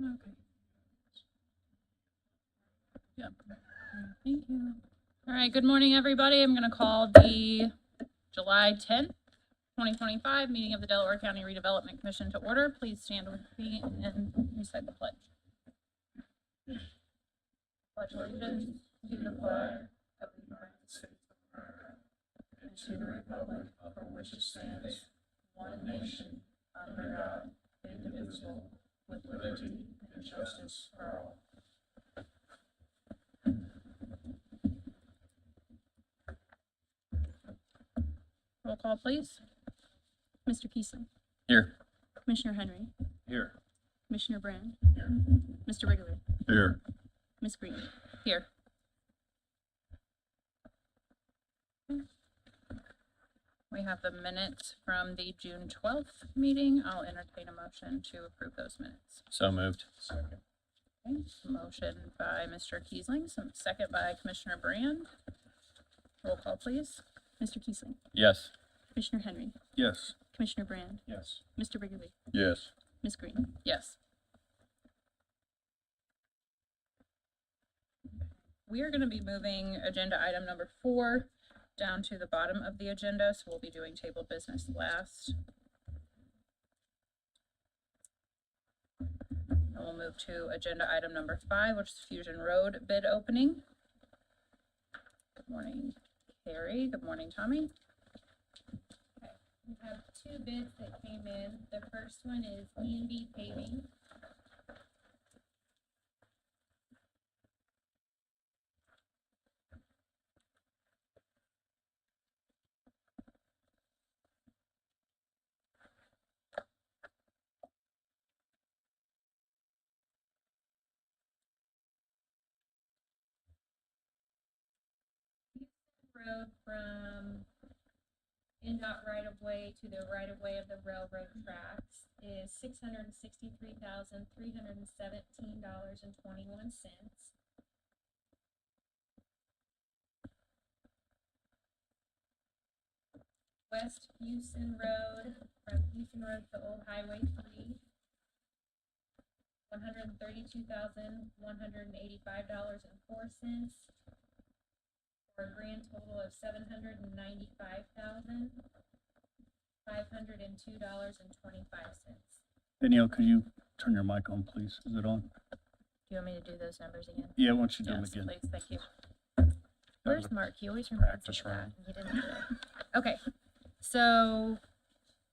Okay. Yep. Thank you. All right, good morning, everybody. I'm going to call the July 10th, 2025 meeting of the Delaware County Redevelopment Commission to order. Please stand with me and recite the pledge. Pledge allegiance to the flag of the United States of America and to the republic for which it stands, one nation, under God, indivisible, with liberty and justice for all. Roll call, please. Mr. Keesling. Here. Commissioner Henry. Here. Commissioner Brand. Here. Mr. Wrigley. Here. Ms. Green. Here. We have the minutes from the June 12th meeting. I'll entertain a motion to approve those minutes. So moved. Second. Okay. Motion by Mr. Keesling, second by Commissioner Brand. Roll call, please. Mr. Keesling. Yes. Commissioner Henry. Yes. Commissioner Brand. Yes. Mr. Wrigley. Yes. Ms. Green. Yes. We are going to be moving agenda item number 4 down to the bottom of the agenda, so we'll be doing table business last. And we'll move to agenda item number 5, which is Fusion Road bid opening. Good morning, Carrie. Good morning, Tommy. Okay. We have 2 bids that came in. The first one is E&B Paving. Road from NDOT right-of-way to the right-of-way of the railroad tracks is $663,317.21. West Houston Road from Houston Road to Old Highway 3, $132,185.04. For a grand total of $795,502.25. Danielle, could you turn your mic on, please? Is it on? Do you want me to do those numbers again? Yeah, why don't you do them Yes, again? please. Thank you. That was Where's a Mark? He always reminds me practice of that. run. He didn't do it. Okay, so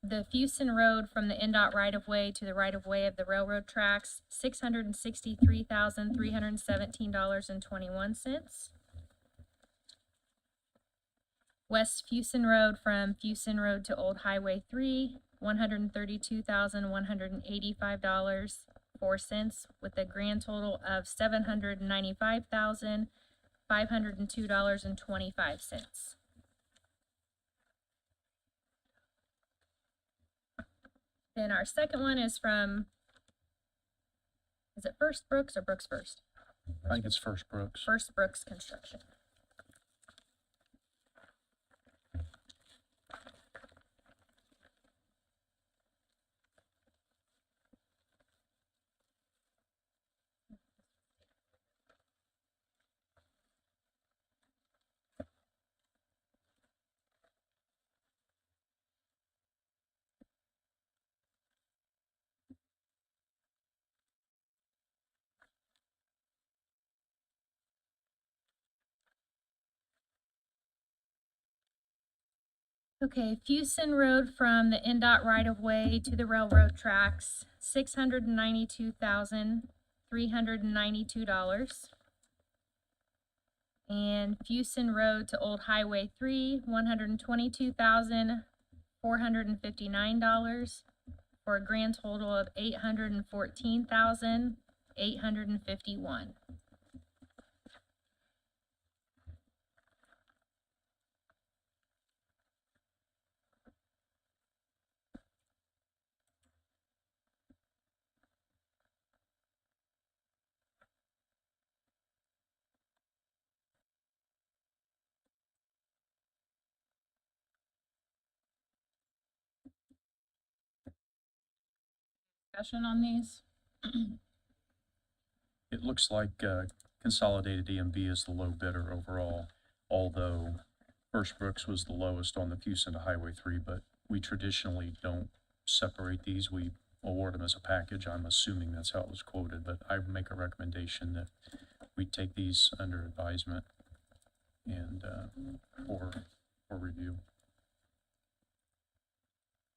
the Houston Road from the NDOT right-of-way to the right-of-way of the railroad tracks, $663,317.21. West Fuson Road from Fuson Road to Old Highway 3, $132,185.04, with a grand total of $795,502.25. Then our second one is from, is it First Brooks or Brooks First? I think it's First Brooks. First Brooks Construction. Okay, Fuson Road from the NDOT right-of-way to the railroad tracks, $692,392. And Fuson Road to Old Highway 3, $122,459, for a grand total of $814,851. Discussion on these? It looks like Consolidated EMB is the low bidder overall, although First Brooks was the lowest on the Fuson to Highway 3, but we traditionally don't separate these. We award them as a package. I'm assuming that's how it was quoted, but I would make a recommendation that we take these under advisement and for review.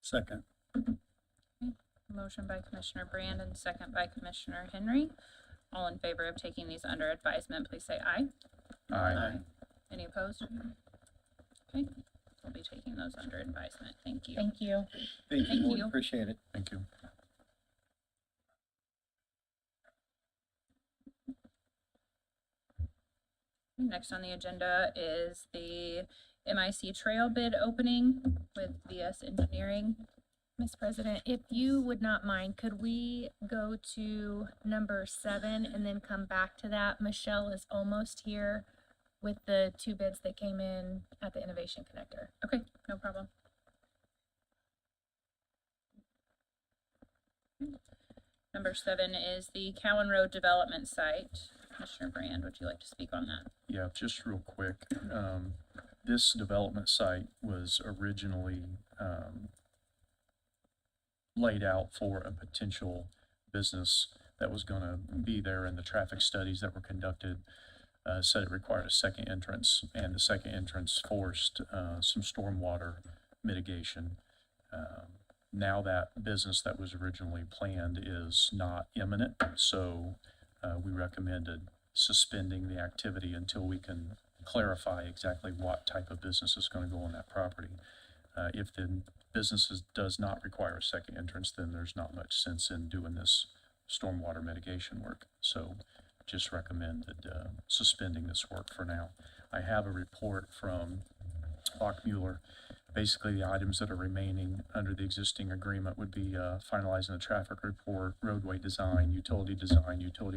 Second. Motion by Commissioner Brand and second by Commissioner Henry. All in favor of taking these under advisement, please say aye. Aye. Any opposed? Okay, we'll be taking those under advisement. Thank you. Thank you. Thank Thank you, Lord. you. Appreciate it. Thank you. Next on the agenda is the MIC trail bid opening with VS Engineering. Ms. President, if you would not mind, could we go to number 7 and then come back to that? Michelle is almost here with the 2 bids that came in at the Innovation Connector. Okay, no problem. Number 7 is the Cowan Road Development Site. Commissioner Brand, would you like to speak on that? Yeah, just real quick. This development site was originally laid out for a potential business that was going to be there, and the traffic studies that were conducted said it required a second entrance, and the second entrance forced some stormwater mitigation. Now that business that was originally planned is not imminent, so we recommended suspending the activity until we can clarify exactly what type of business is going to go on that property. If the business does not require a second entrance, then there's not much sense in doing this stormwater mitigation work. So just recommended suspending this work for now. I have a report from Bachmueller. Basically, the items that are remaining under the existing agreement would be finalizing the traffic report, roadway design, utility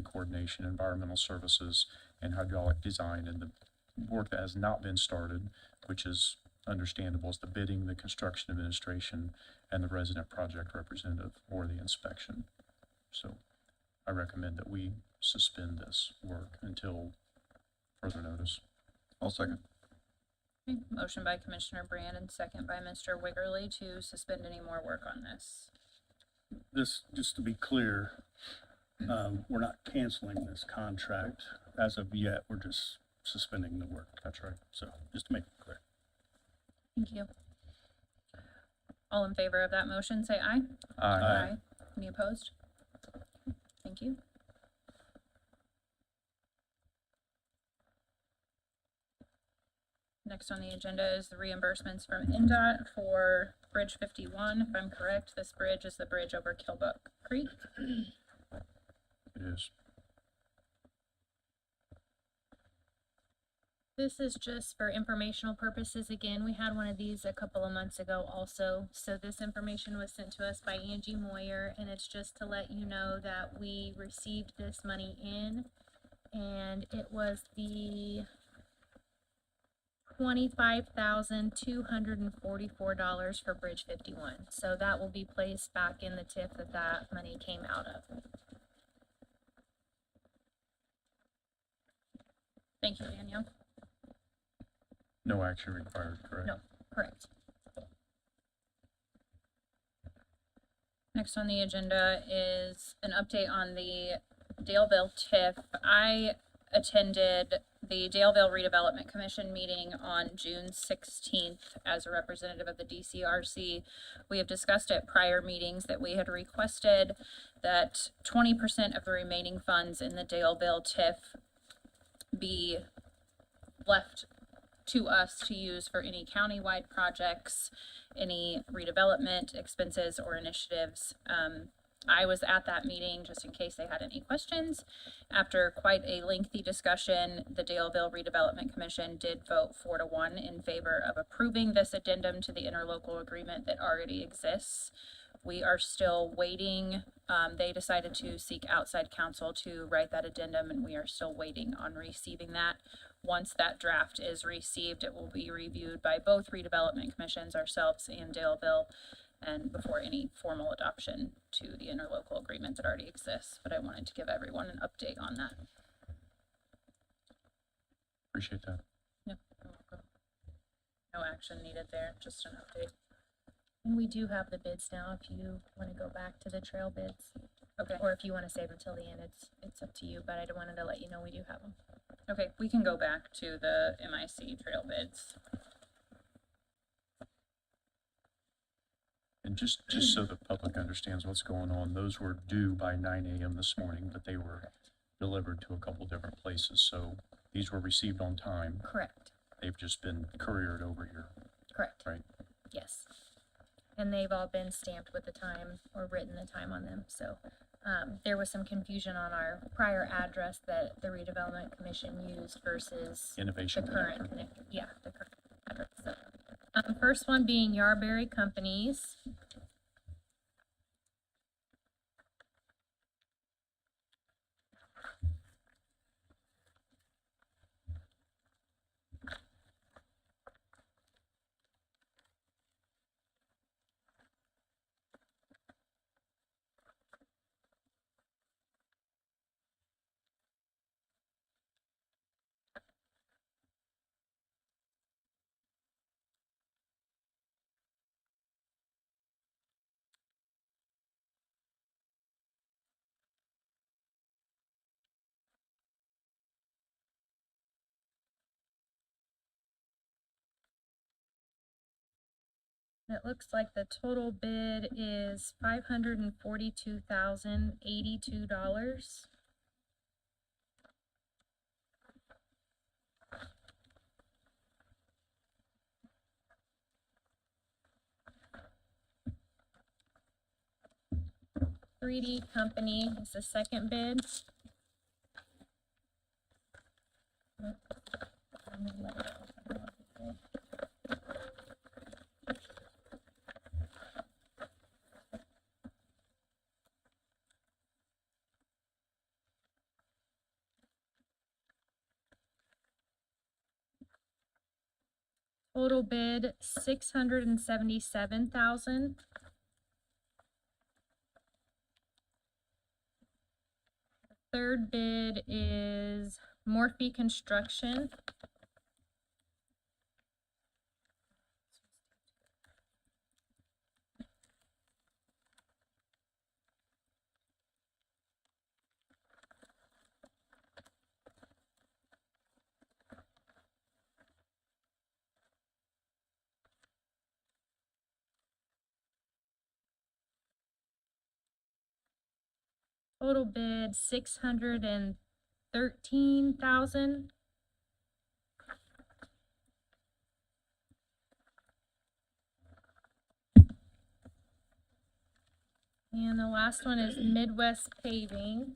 coordination, environmental services, and hydraulic design. And the work that has not been started, which is understandable, is the bidding, the construction administration, and the resident project representative or the inspection. So I recommend that we suspend this work until further notice. I'll second. Okay, motion by Commissioner Brand and second by Mr. Wiggerly to suspend any more work on this. This, just to be clear, we're not canceling this contract as of yet. We're just suspending the work. That's right. So just to make it clear. Thank you. All in favor of that motion, say aye. Aye. Any opposed? Thank you. Next on the agenda is the reimbursements from NDOT for Bridge 51. If I'm correct, this bridge is the bridge over Killbuck Creek. It is. This is just for informational purposes. Again, we had one of these a couple of months ago also. So this information was sent to us by Angie Moyer, and it's just to let you know that we received this money in, and it was the $25,244 for Bridge 51. So that will be placed back in the TIF that money came out of. Thank you, Danielle. No action required, correct? No, correct. Next on the agenda is an update on the Daleville TIF. I attended the Daleville Redevelopment Commission meeting on June 16th as a representative of the DCRC. We have discussed at prior meetings that we had requested that 20% of the remaining funds in the Daleville TIF be left to us to use for any countywide projects, any redevelopment expenses or initiatives. I was at that meeting just in case they had any questions. After quite a lengthy discussion, the Daleville Redevelopment Commission did vote 4-1 in favor of approving this addendum to the interlocal agreement that already exists. We are still waiting. They decided to seek outside counsel to write that addendum, and we are still waiting on receiving that. Once that draft is received, it will be reviewed by both redevelopment commissions, ourselves and Daleville, and before any formal adoption to the interlocal agreement that already exists. But I wanted to give everyone an update on that. Appreciate that. Yep, you're welcome. No action needed there, just an update. And we do have the bids now, if you want to go back to the trail bids, Okay, or if you want to save until the end, it's up to you, but I wanted to let you know we do have them. okay, we can go back to the MIC trail bids. And just so the public understands what's going on, those were due by 9 a.m. this morning, but they were delivered to a couple different places. So these were received on time. Correct, They've just been couriered over here, correct. right? Yes. And they've all been stamped with the time or written the time on them, so, there was some confusion on our prior address that the redevelopment commission used versus the Innovation current Connector. connector, yeah, the current address. So, first one being Yarberry Companies. It looks like the total bid is $542,082. Three D Company is the second bid. Total bid, $677,000. Third bid is Morphe Construction. Total bid, $613,000. And the last one is Midwest Paving.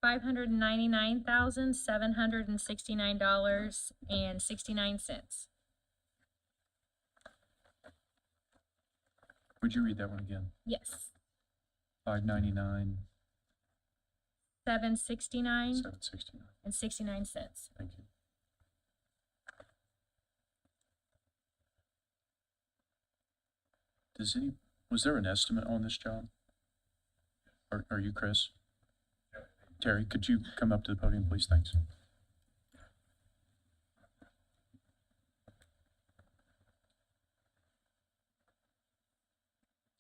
$599,769.69. Would you read that one again? Yes, 599, 769 769. and 69 cents. Thank you. Was there an estimate on this job? Are you Chris? Terry, could you come up to the podium, please? Thanks.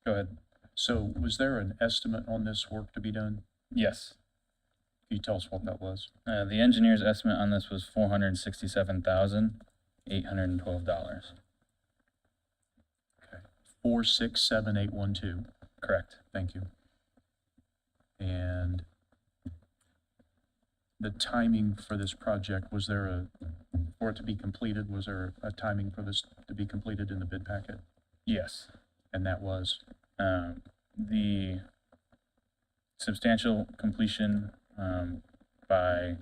Go ahead. So was there an estimate on this work to be done? Yes. Can you tell us what that was? The engineer's estimate on this was $467,812. Okay. 467812. Correct. Thank you. And the timing for this project, for it to be completed, was there a timing for this to be completed in the bid packet? Yes. And that was? The substantial completion by,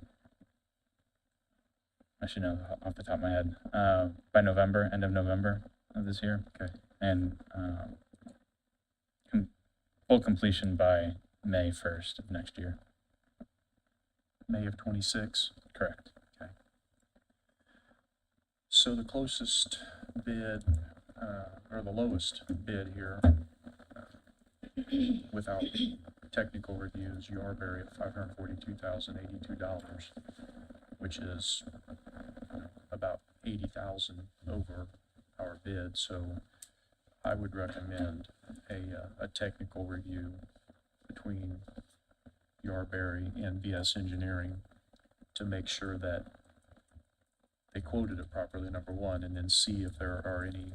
I should know off the top of my head, by November, end of November of this year. Okay. And full completion by May 1st of next year. May of 26. Correct. So the closest bid, or the lowest bid here, without technical reviews, Yarberry at $542,082, which is about 80,000 over our bid. So I would recommend a technical review between Yarberry and VS Engineering to make sure that they quoted it properly, number one, and then see if there are any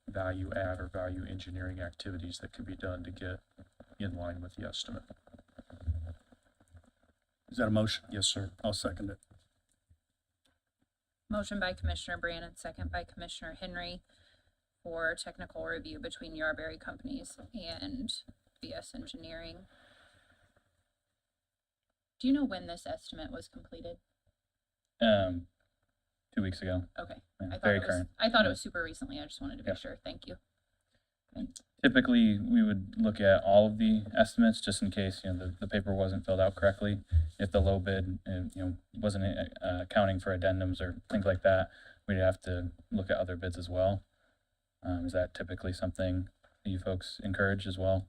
value add or value engineering activities that could be done to get in line with the estimate. Is that a motion? Yes, sir. I'll second it. Motion by Commissioner Brandon, second by Commissioner Henry for technical review between Yarberry Companies and VS Engineering. Do you know when this estimate was completed? 2 weeks ago. Okay. Yeah, very current. I thought it was super recently. I just wanted to be Yeah. sure. Thank you. Typically, we would look at all of the estimates just in case, the paper wasn't filled out correctly. If the low bid, wasn't accounting for addendums or things like that, we'd have to look at other bids as well. Is that typically something that you folks encourage as well?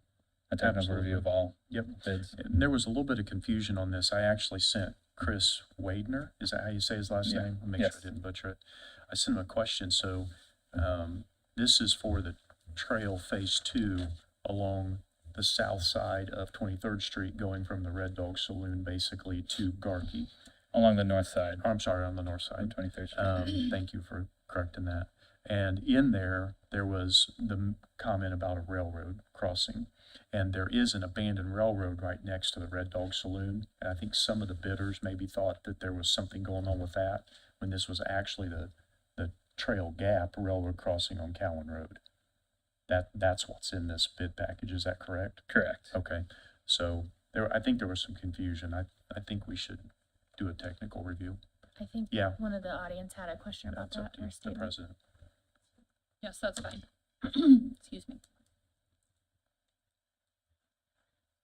A technical review of all Yep. bids? And there was a little bit of confusion on this. I actually sent Chris Wadner, is that how you say his last Yeah. name? I'll make Yes. sure I didn't butcher it. I sent him a question, so, this is for the trail phase 2 along the south side of 23rd Street, going from the Red Dog Saloon basically to Garkey. Along the north side I'm sorry, on the north of side. 23rd Street. Thank you for correcting that. And in there was the comment about a railroad crossing. And there is an abandoned railroad right next to the Red Dog Saloon. And I think some of the bidders maybe thought that there was something going on with that, when this was actually the Trail Gap Railroad crossing on Cowan Road. That's what's in this bid package, is that correct? Correct. Okay, so I think there was some confusion. I think we should do a technical review. I think Yeah. one of the audience had a question about That's up that to or the statement. president. Yes, that's fine. Excuse me.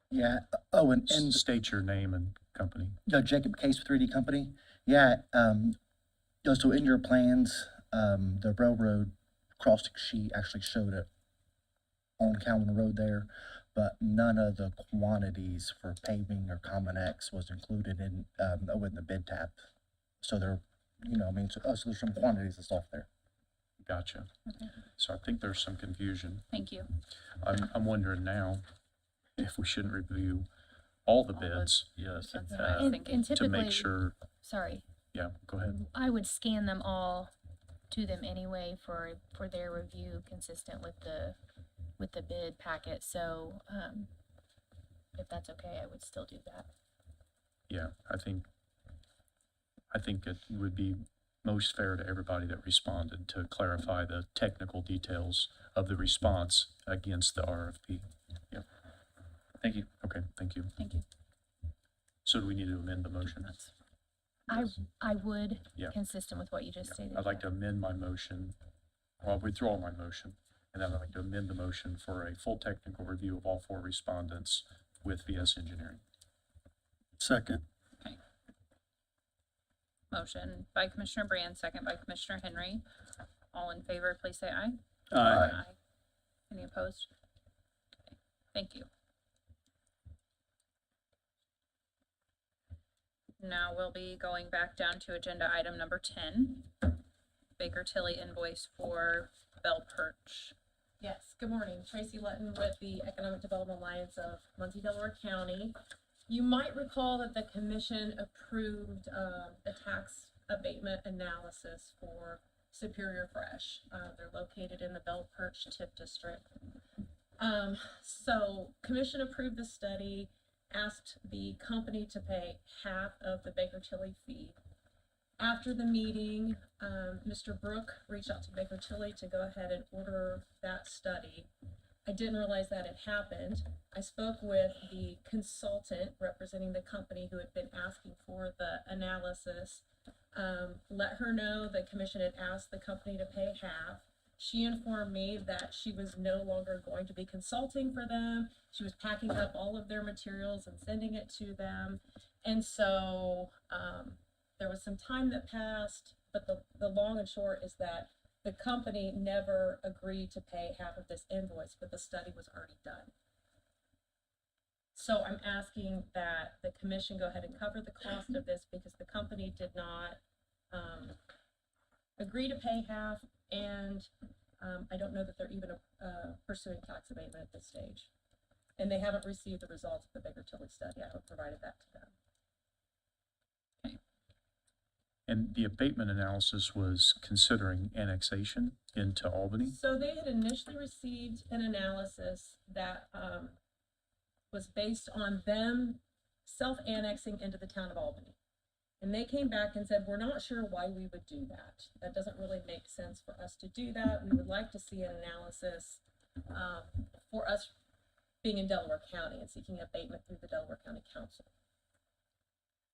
Yeah, oh, and State your name and company. Jacob Case with 3D Company. Yeah, so in your plans, the railroad crossing sheet actually showed it on Calvin Road there, but none of the quantities for paving or Common X was included in the bid tab. So there, so there's some quantities and stuff there. Gotcha. Okay. So I think there's some confusion. Thank you. I'm wondering now if we shouldn't review all the All the- bids. Yes. That's what I was And thinking. To typically, make sure, sorry, yeah, go ahead. I would scan them all to them anyway for their review consistent with the bid packet. So, if that's okay, I would still do that. Yeah, I think it would be most fair to everybody that responded to clarify the technical details of the response against the RFP. Yeah, Thank you. okay, thank you. Thank you. So do we need to amend the motion? I would, Yeah. consistent with what you just stated. I'd like to amend my motion, well, I'll withdraw my motion, and then I'd like to amend the motion for a full technical review of all 4 respondents with VS Engineering. Second. Motion by Commissioner Brand, second by Commissioner Henry. All in favor, please say aye. Aye. Any opposed? Okay, thank you. Now we'll be going back down to agenda item number 10. Baker Tilly invoice for Bell Perch. Yes, good morning. Tracy Lutton with the Economic Development Alliance of Muncie, Delaware County. You might recall that the commission approved a tax abatement analysis for Superior Fresh. They're located in the Bell Perch TIF district. So commission approved the study, asked the company to pay half of the Baker Tilly fee. After the meeting, Mr. Brook reached out to Baker Tilly to go ahead and order that study. I didn't realize that had happened. I spoke with the consultant representing the company who had been asking for the analysis. Let her know the commission had asked the company to pay half. she informed me that she was no longer going to be consulting for them. She was packing up all of their materials and sending it to them. And so there was some time that passed, but the long and short is that the company never agreed to pay half of this invoice, but the study was already done. So I'm asking that the commission go ahead and cover the cost of this because the company did not agree to pay half, and I don't know that they're even pursuing tax abatement at this stage. And they haven't received the results of the Baker Tilly study. I have provided that to them. And the abatement analysis was considering annexation into Albany? So they had initially received an analysis that was based on them self-annexing into the town of Albany. And they came back and said, we're not sure why we would do that. That doesn't really make sense for us to do that. We would like to see an analysis for us being in Delaware County and seeking abatement through the Delaware County Council.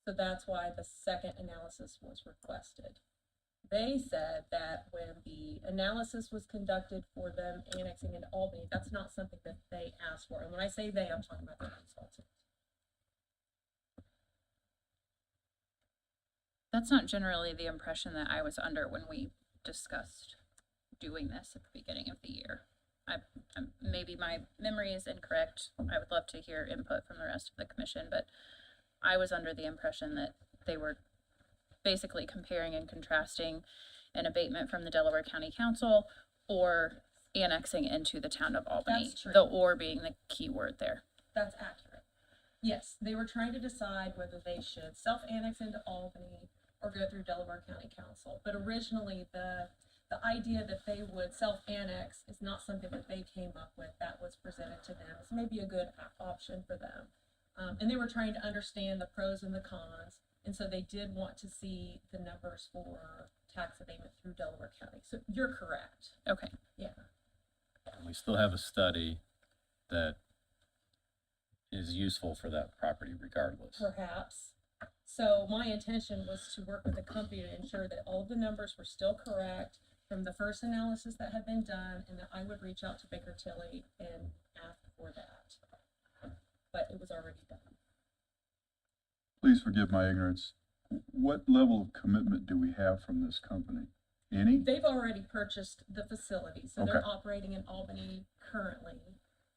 So that's why the second analysis was requested. They said that when the analysis was conducted for them annexing into Albany, that's not something that they asked for. And when I say they, I'm talking about their consultant. That's not generally the impression that I was under when we discussed doing this at the beginning of the year. Maybe my memory is incorrect. I would love to hear input from the rest of the commission, but I was under the impression that they were basically comparing and contrasting an abatement from the Delaware County Council or annexing into the town of Albany. That's true. The "or" being the key word there. That's accurate. Yes, they were trying to decide whether they should self-annex into Albany or go through Delaware County Council. But originally, the idea that they would self-annex is not something that they came up with. That was presented to them as maybe a good option for them. And they were trying to understand the pros and the cons. And so they did want to see the numbers for tax abatement through Delaware County. So you're correct. Okay. Yeah. We still have a study that is useful for that property regardless. Perhaps. So my intention was to work with the company to ensure that all of the numbers were still correct from the first analysis that had been done, and that I would reach out to Baker Tilly and ask for that. But it was already done. Please forgive my ignorance. What level of commitment do we have from this company? Any? They've already purchased the facility, so they're Okay. operating in Albany currently.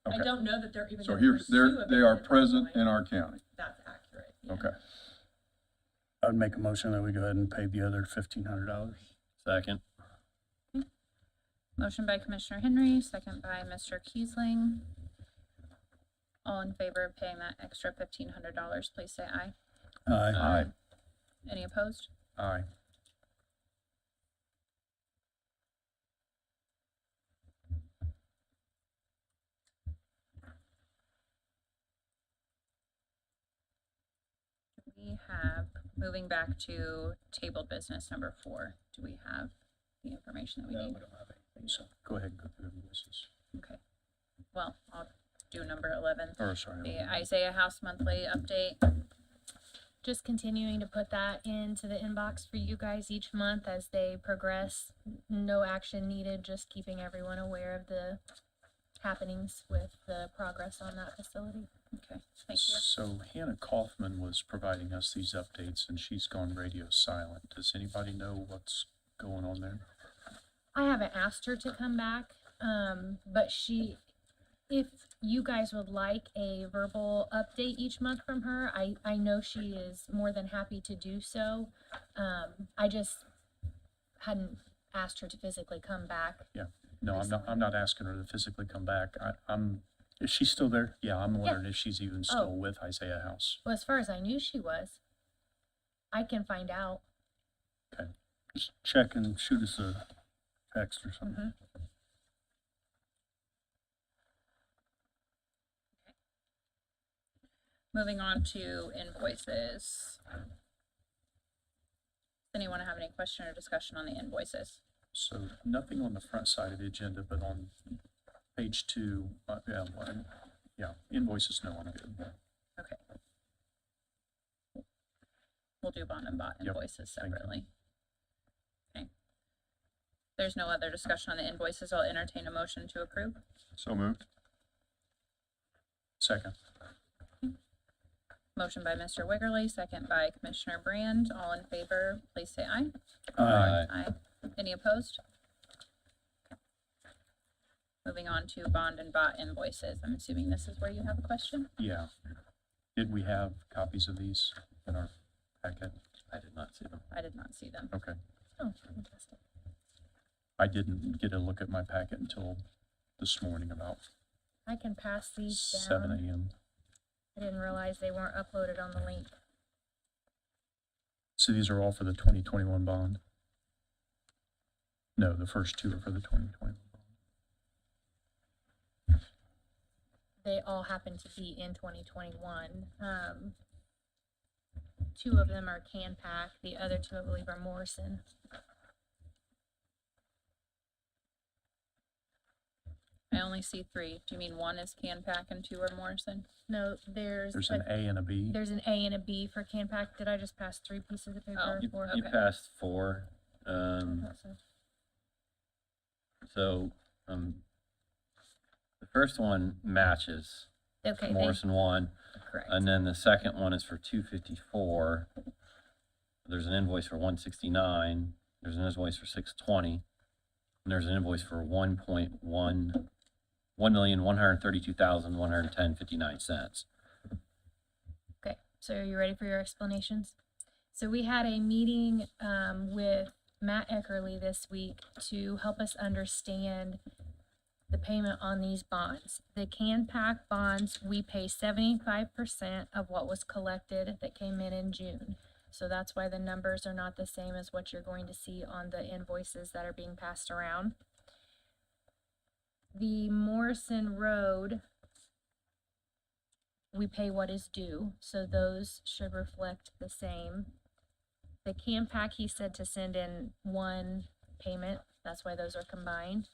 I Okay. don't know that they're even So gonna here, pursue they are abatement present currently. in our county. That's accurate. Yeah. Okay. I'd make a motion that we go ahead and pay the other $1,500. Second. Motion by Commissioner Henry, second by Mr. Kiesling. All in favor of paying that extra $1,500, please say aye. Aye. Aye. Any opposed? Aye. We have, moving back to tabled business number 4, do we have the information that we need? So go ahead and go through the invoices. Okay. Well, I'll do number 11. Or sorry. The Isaiah House monthly update. Just continuing to put that into the inbox for you guys each month as they progress. No action needed, just keeping everyone aware of the happenings with the progress on that facility. Okay, thank you. So Hannah Kaufman was providing us these updates and she's gone radio silent. Does anybody know what's going on there? I haven't asked her to come back, but if you guys would like a verbal update each month from her, I know she is more than happy to do so. I just hadn't asked her to physically come back. Yeah. No, I'm not asking her to physically come back. I'm Is she still there? I'm wondering if she's even still with Isaiah House. Well, as far as I knew she was. I can find out. Okay. Just check and shoot us a text or something. Moving on to invoices. Does anyone have any question or discussion on the invoices? So nothing on the front side of the agenda, but on page 2, invoices, no, I'm good. Okay. We'll do bond and bot Yep, invoices thank you. separately. Okay. There's no other discussion on the invoices. I'll entertain a motion to approve. So moved. Second. Motion by Mr. Wiggerly, second by Commissioner Brand. All in favor, please say aye. Aye. Aye. Any opposed? Moving on to bond and bot invoices. I'm assuming this is where you have a question? Yeah. Did we have copies of these in our packet? I did not see them. I did not see them. Okay. Oh, fantastic. I didn't get a look at my packet until this morning about I can pass these 7 down. a.m. I didn't realize they weren't uploaded on the link. So these are all for the 2021 bond? No, the first two are for the 2021 bond. They all happen to be in 2021. Two of them are Canpack, the other two I believe are Morrison. I only see three. Do you mean one is Canpack and two are Morrison? No, there's There's an A and a B. there's an A and a B for Canpack. Did I just pass 3 pieces of paper? Oh, Or- You Okay. passed 4. I thought so. So, the first one matches Okay, they, Morrison 1, correct. and then the second one is for 254. There's an invoice for 169. There's an invoice for 620. And there's an invoice for 1,132,110.59 cents. Okay, so are you ready for your explanations? So we had a meeting with Matt Eckerly this week to help us understand the payment on these bonds. The Canpack bonds, we pay 75% of what was collected that came in June. So that's why the numbers are not the same as what you're going to see on the invoices that are being passed around. The Morrison Road, we pay what is due, so those should reflect the same. The Canpack, he said to send in one payment, that's why those are combined.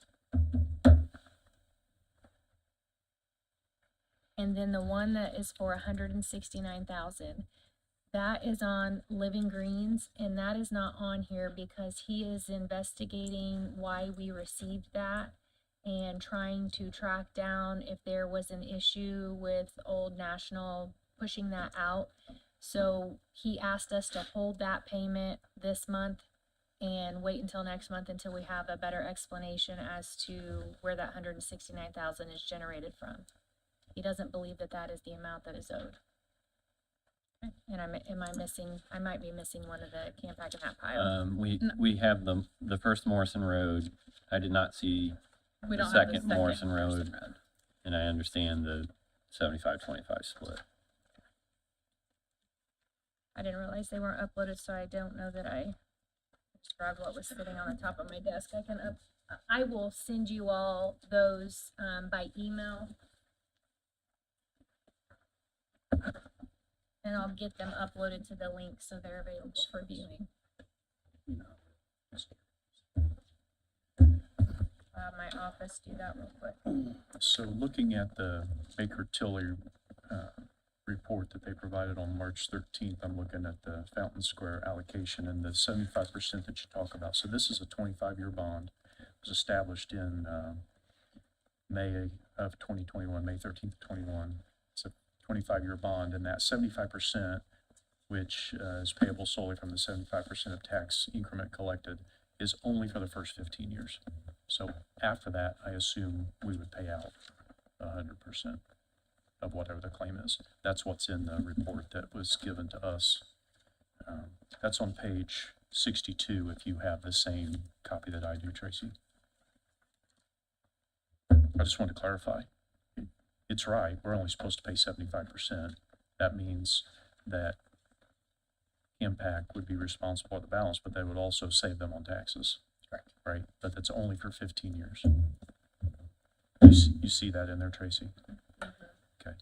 And then the one that is for 169,000, that is on Living Greens, and that is not on here because he is investigating why we received that and trying to track down if there was an issue with Old National pushing that out. So he asked us to hold that payment this month and wait until next month until we have a better explanation as to where that 169,000 is generated from. He doesn't believe that that is the amount that is owed. And I might be missing one of the Canpack in that pile. We have the first Morrison Road. I did not see We the don't have the second Morrison Road, and I understand the 75-25 split. I didn't realize they weren't uploaded, so I don't know that I just grabbed what was sitting on the top of my desk. I will send you all those, by email. And I'll get them uploaded to the link so they're available for viewing. My office do that real quick. So looking at the Baker Tilly report that they provided on March 13th, I'm looking at the Fountain Square allocation and the 75% that you talk about. So this is a 25-year bond. It was established in May of 2021, May 13th of 21. It's a 25-year bond, and that 75%, which is payable solely from the 75% of tax increment collected, is only for the first 15 years. So after that, I assume we would pay out 100% of whatever the claim is. That's what's in the report that was given to us. That's on page 62 if you have the same copy that I do, Tracy. I just want to clarify. It's right, we're only supposed to pay 75%. That means that Impact would be responsible for the balance, but they would also save them on taxes. Correct. Right, but that's only for 15 years. You see that in there, Tracy? Okay.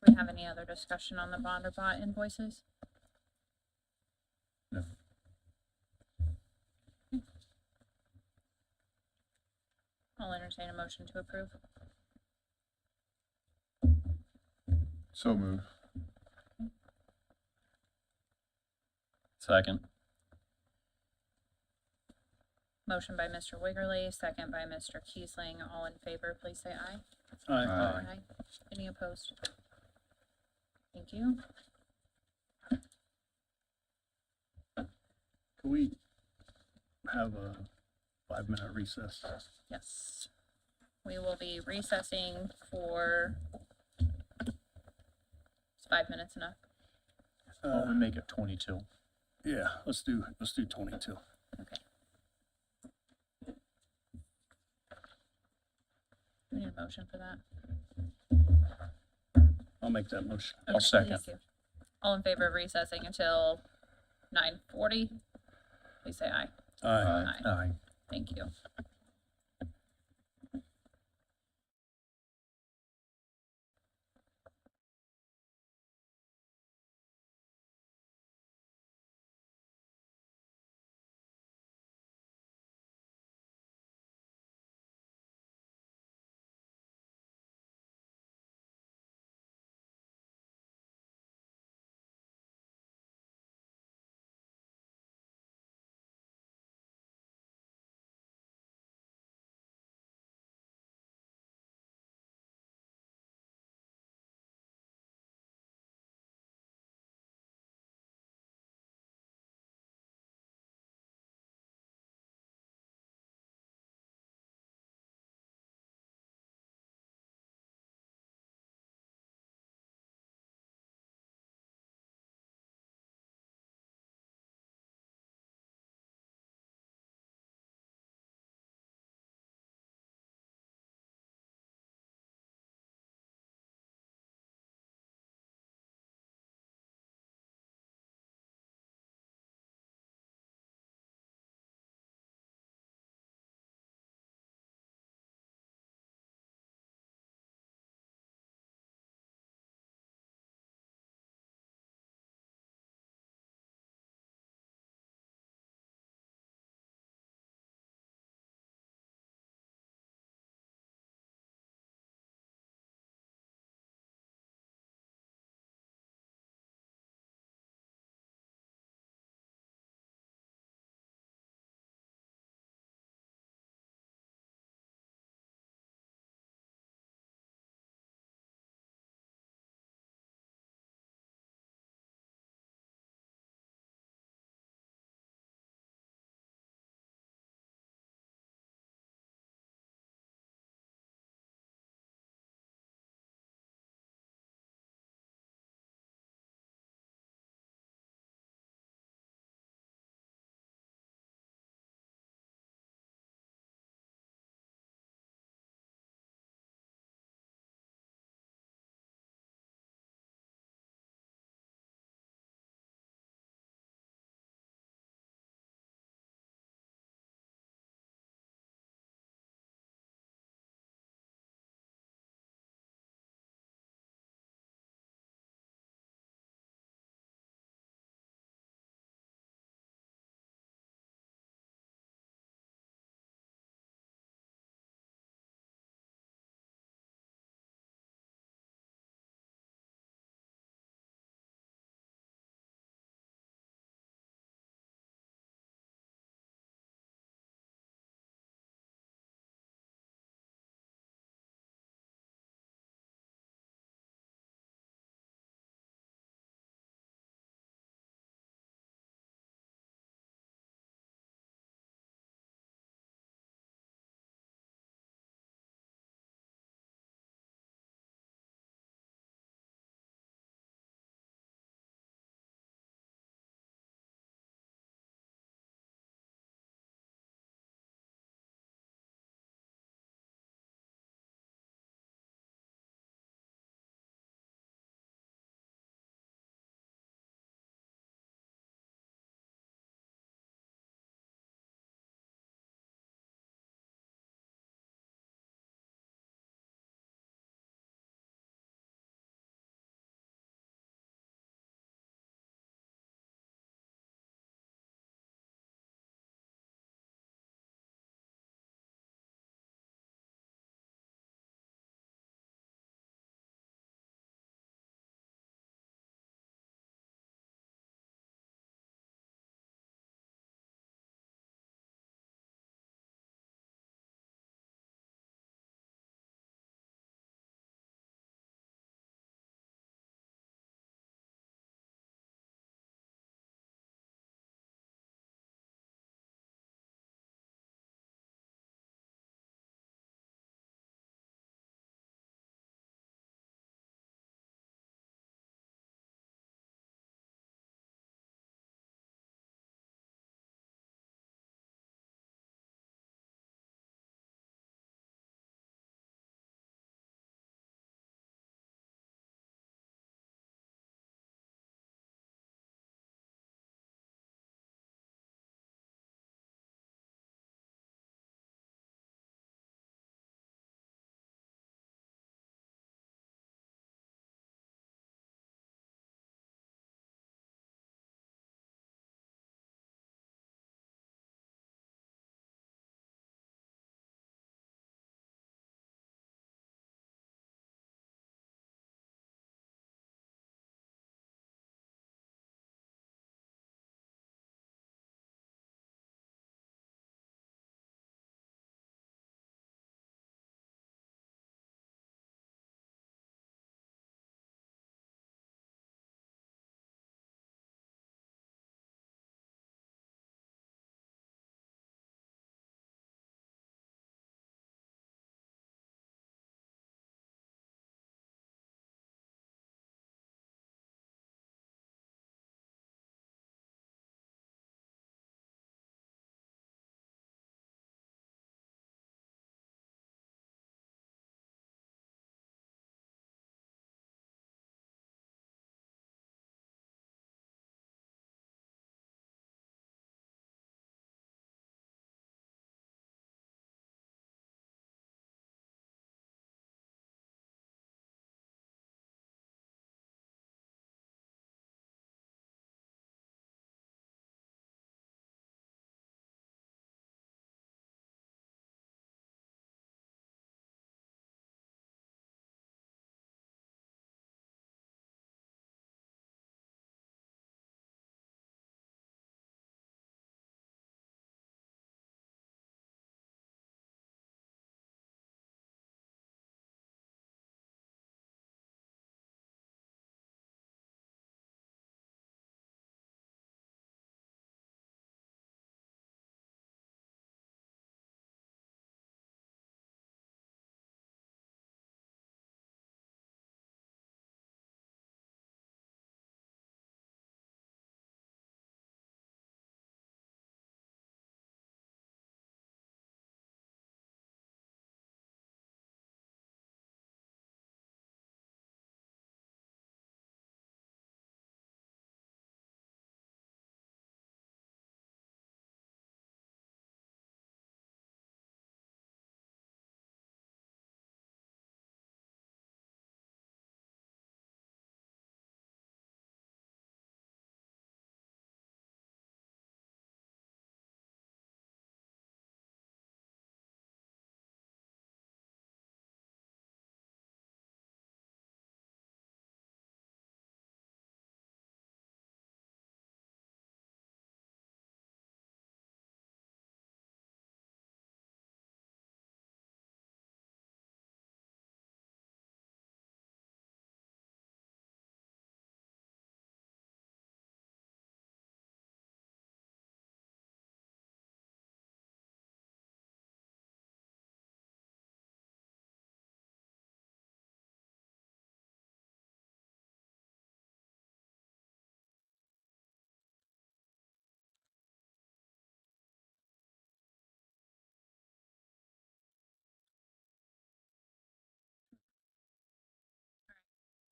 Do we have any other discussion on the bond or bot invoices? No. I'll entertain a motion to approve. So move. Second. Motion by Mr. Wiggerly, second by Mr. Kiesling. All in favor, please say aye. Aye. Aye. Any opposed? Thank you. Can we have a 5-minute recess? Yes. We will be recessing for, is 5 minutes enough? Why don't we make it 22? Yeah, let's do 22. Okay. We need a motion for that. I'll make that motion. I'll Okay, second. thank you. All in favor of recessing until 9:40, please say aye. Aye. Aye. Thank you.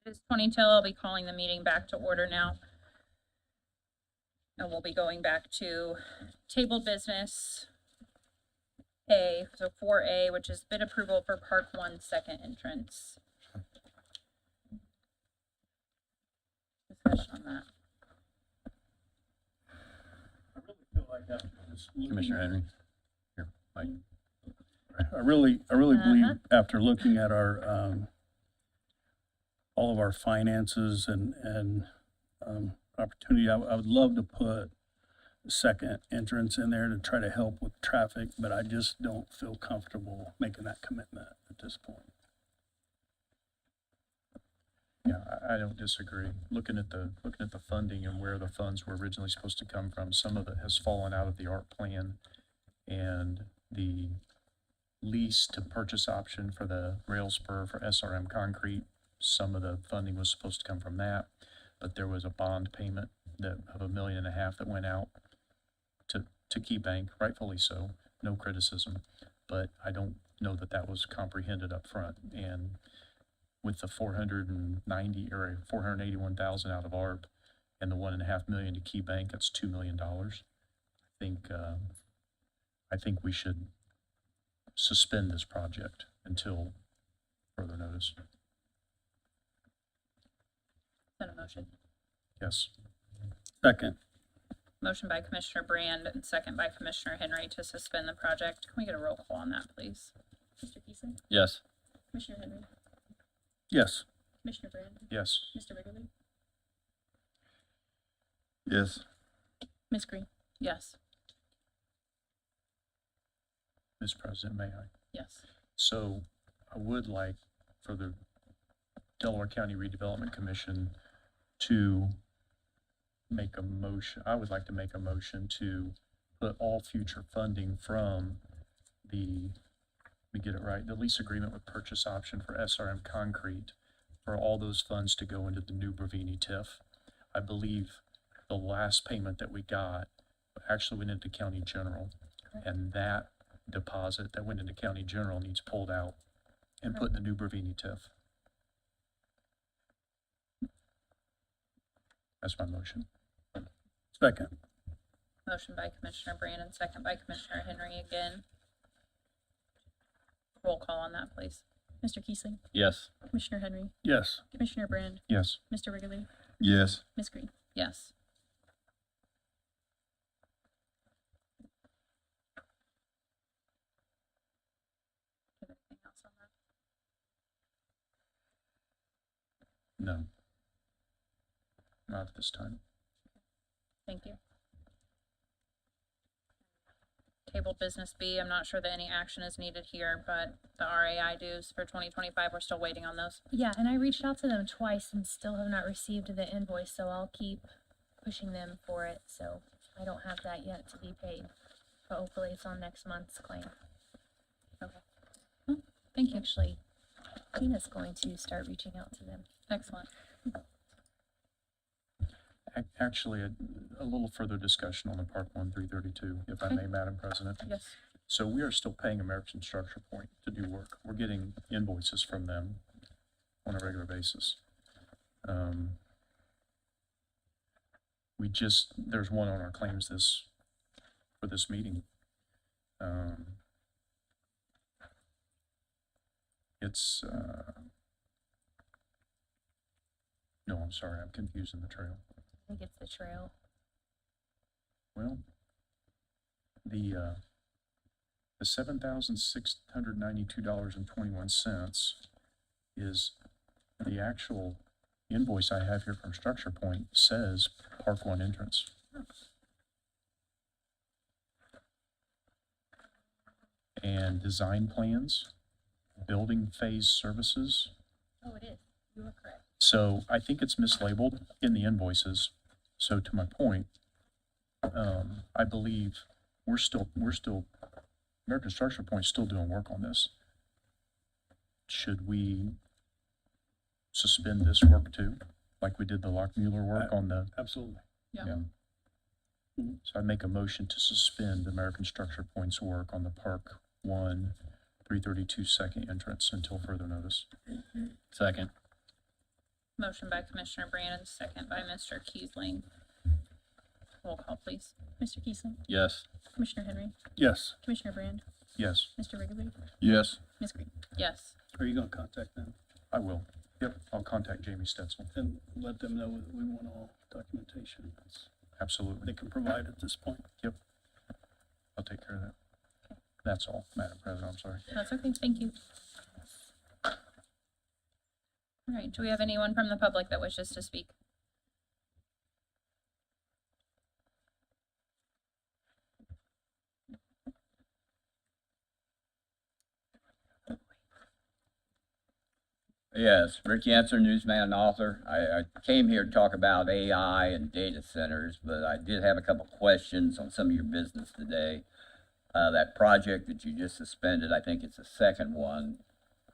It's 20 till. I'll be calling the meeting back to order now. And we'll be going back to table business A, so 4A, which is bid approval for Park 1 second entrance. Discussion on that. I really feel like after just looking Commissioner at- Henry? Here, Mike. I really believe after looking at our, all of our finances and opportunity, I would love to put a second entrance in there to try to help with traffic, but I just don't feel comfortable making that commitment at this point. Yeah, I don't disagree. Looking at the funding and where the funds were originally supposed to come from, some of it has fallen out of the ARP plan. And the lease to purchase option for the rail spur for SRM concrete, some of the funding was supposed to come from that. But there was a bond payment of $1.5 million that went out to Key Bank, rightfully so, no criticism. But I don't know that that was comprehended up front. And with the 481,000 out of ARP and the $1.5 million to Key Bank, that's $2 million. I think we should suspend this project until further notice. Is that a motion? Yes. Second, Motion by Commissioner Brand and second by Commissioner Henry to suspend the project. Can we get a roll call on that, please? Mr. Keeson, Yes. Commissioner Henry, yes. Commissioner Brand, Yes. Mr. Wrigley, Yes. Ms. Green, Yes. Ms. President, may I? yes. So I would like for the Delaware County Redevelopment Commission to make a motion. I would like to make a motion to put all future funding from the, let me get it right, the lease agreement with purchase option for SRM concrete, for all those funds to go into the new Bravini TIF. I believe the last payment that we got actually went into county general, and that deposit that went into county general needs pulled out and put in the new Bravini TIF. That's my motion. Second, Motion by Commissioner Brand and second by Commissioner Henry again. Roll call on that, please. Mr. Keeson, Yes. Commissioner Henry, yes. Commissioner Brand, Yes. Mr. Wrigley, Yes. Ms. Green, Yes. Anything else on that? No. Not at this time. Thank you. Table business B, I'm not sure that any action is needed here, but the RAI dues for 2025, we're still waiting on those. Yeah, and I reached out to them twice and still have not received the invoice, so I'll keep pushing them for it, so I don't have that yet to be paid. But hopefully it's on next month's claim. Thank you. Actually, Tina's going to start reaching out to them. Excellent. Actually, a little further discussion on the Park 1332, if I Okay. may, Madam President. Yes. So we are still paying American Structure Point to do work. We're getting invoices from them on a regular basis. There's one on our claims for this meeting. No, I'm sorry, I'm confusing the trail. I think it's the trail. Well, the $7,692.21 is the actual invoice I have here from Structure Point says Park 1 entrance. And design plans, building phase services. Oh, it is. You are correct. So I think it's mislabeled in the invoices. So to my point, I believe we're still, American Structure Point's still doing work on this. Should we suspend this work too, like we did the Lockmuller work on the, Absolutely. Yeah. So I'd make a motion to suspend American Structure Point's work on the Park 1 332 second entrance until further notice. Second. Motion by Commissioner Brandon, second by Mr. Keesling. Roll call, please. Mr. Keesling, Yes. Commissioner Henry, Yes. Commissioner Brand, Yes, Mr. Riggleby, Yes. Ms. Green. Yes. Are you gonna contact them I will. Yep, I'll contact Jamie Stetzel. and let them know that we want all documentation they Absolutely. can provide at this point? I'll take care of that. That's all, Madam President, I'm sorry. That's okay, thank you. All right, do we have anyone from the public that wishes to speak? Yes, Rick Yancer, newsman and author. I came here to talk about AI and data centers, but I did have a couple questions on some of your business today. That project that you just suspended, I think it's the second one,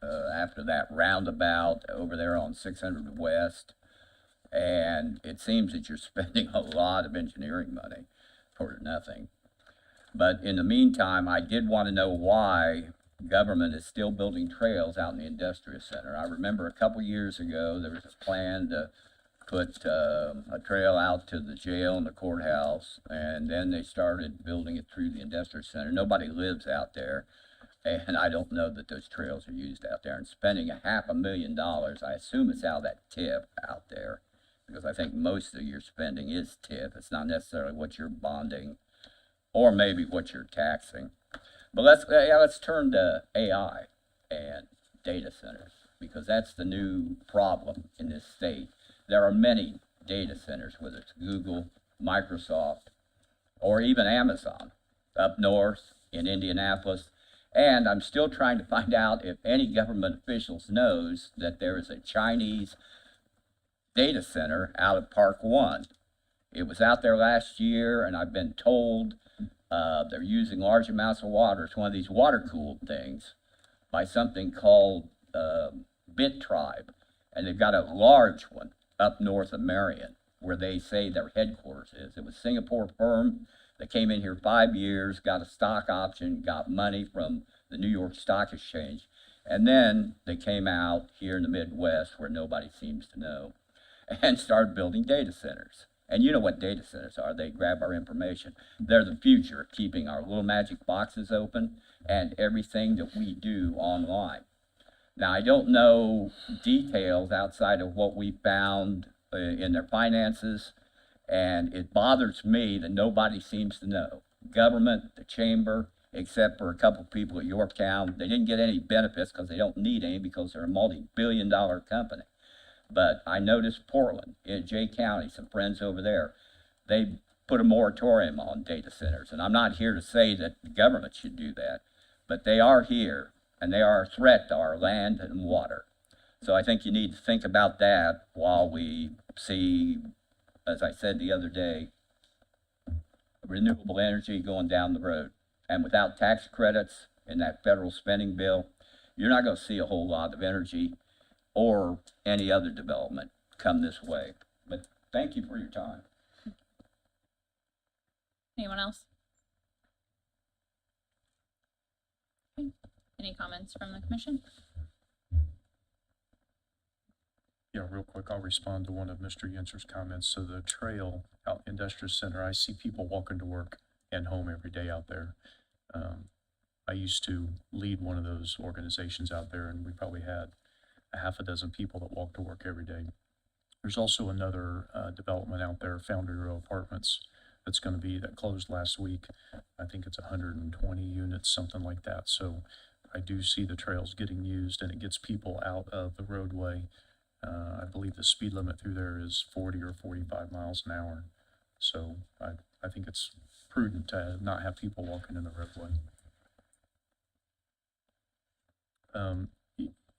after that roundabout over there on 600 West. And it seems that you're spending a lot of engineering money for nothing. But in the meantime, I did want to know why government is still building trails out in the industrial center. I remember a couple years ago, there was a plan to put a trail out to the jail and the courthouse, and then they started building it through the industrial center. Nobody lives out there, and I don't know that those trails are used out there. And spending $500,000, I assume it's out of that tip out there, because I think most of your spending is tip. It's not necessarily what you're bonding, or maybe what you're taxing. But let's turn to AI and data centers, because that's the new problem in this state. There are many data centers, whether it's Google, Microsoft, or even Amazon up north in Indianapolis. And I'm still trying to find out if any government officials knows that there is a Chinese data center out of Park 1. It was out there last year, and I've been told they're using large amounts of water. It's one of these water-cooled things by something called Bit Tribe. And they've got a large one up north of Marion, where they say their headquarters is. It was a Singapore firm that came in here 5 years, got a stock option, got money from the New York Stock Exchange. And then they came out here in the Midwest, where nobody seems to know, and started building data centers. And you know what data centers are. They grab our information. They're the future of keeping our little magic boxes open and everything that we do online. Now, I don't know details outside of what we found in their finances, and it bothers me that nobody seems to know. Government, the chamber, except for a couple people at Yorktown, they didn't get any benefits because they don't need any, because they're a multi-billion-dollar company. But I noticed Portland, in Jay County, some friends over there, they put a moratorium on data centers. And I'm not here to say that the government should do that, but they are here, and they are a threat to our land and water. So I think you need to think about that while we see, as I said the other day, renewable energy going down the road. And without tax credits in that federal spending bill, you're not going to see a whole lot of energy or any other development come this way. But thank you for your time. Anyone else? Okay. Any comments from the commission? Yeah, real quick, I'll respond to one of Mr. Yenser's comments. So the trail out Industrial Center, I see people walking to work and home every day out there. I used to lead one of those organizations out there, and we probably had a half a dozen people that walk to work every day. There's also another development out there, Foundry Row Apartments, that closed last week. I think it's 120 units, something like that. So I do see the trails getting used, and it gets people out of the roadway. I believe the speed limit through there is 40 or 45 miles an hour. So I think it's prudent to not have people walking in the roadway.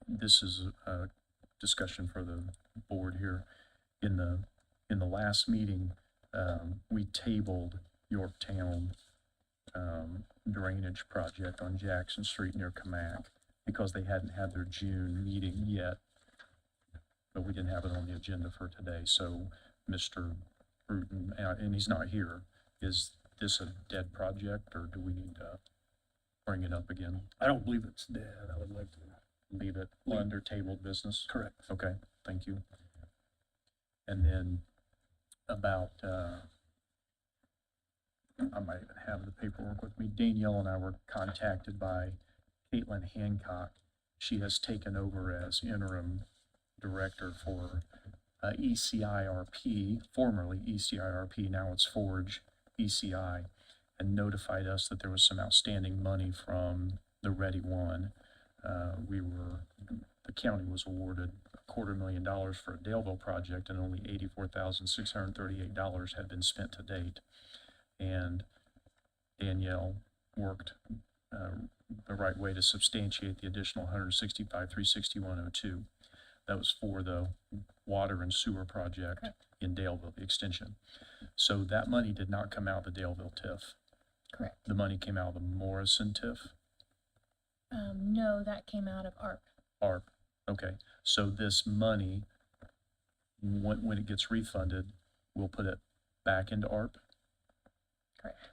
This is a discussion for the board here. In the last meeting, we tabled Yorktown drainage project on Jackson Street near Camac because they hadn't had their June meeting yet, but we didn't have it on the agenda for today. So Mr. Bruton, and he's not here, is this a dead project, or do we need to bring it up again? I don't believe it's dead. I would like to. Leave it under tabled business? Correct. Okay, thank you. And then about, I might even have the paperwork with me. Danielle and I were contacted by Caitlin Hancock. She has taken over as interim director for ECIRP, formerly ECIRP, now it's Forge ECI, and notified us that there was some outstanding money from the Ready One. The county was awarded $250,000 for a Daleville project, and only $84,638 had been spent to date. And Danielle worked the right way to substantiate the additional $165,361.02. That was for the water and sewer project in Daleville, the extension. So that money did not come out of the Daleville TIF. Correct. The money came out of the Morrison TIF, No, that came out of ARP. ARP. Okay, so this money, when it gets refunded, we'll put it back into ARP? Correct.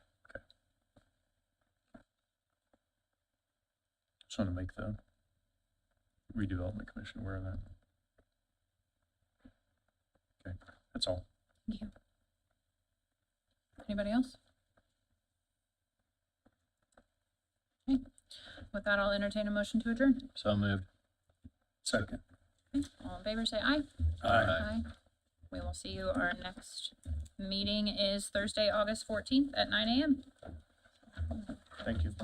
Just want to make the redevelopment commission aware of that. Okay, that's all. Thank you. Anybody else? Okay, with that, I'll entertain a motion to adjourn. So moved. Second. Okay, all in favor, say aye. Aye. We will see you. Our next meeting is Thursday, August 14th at 9 a.m. Thank you.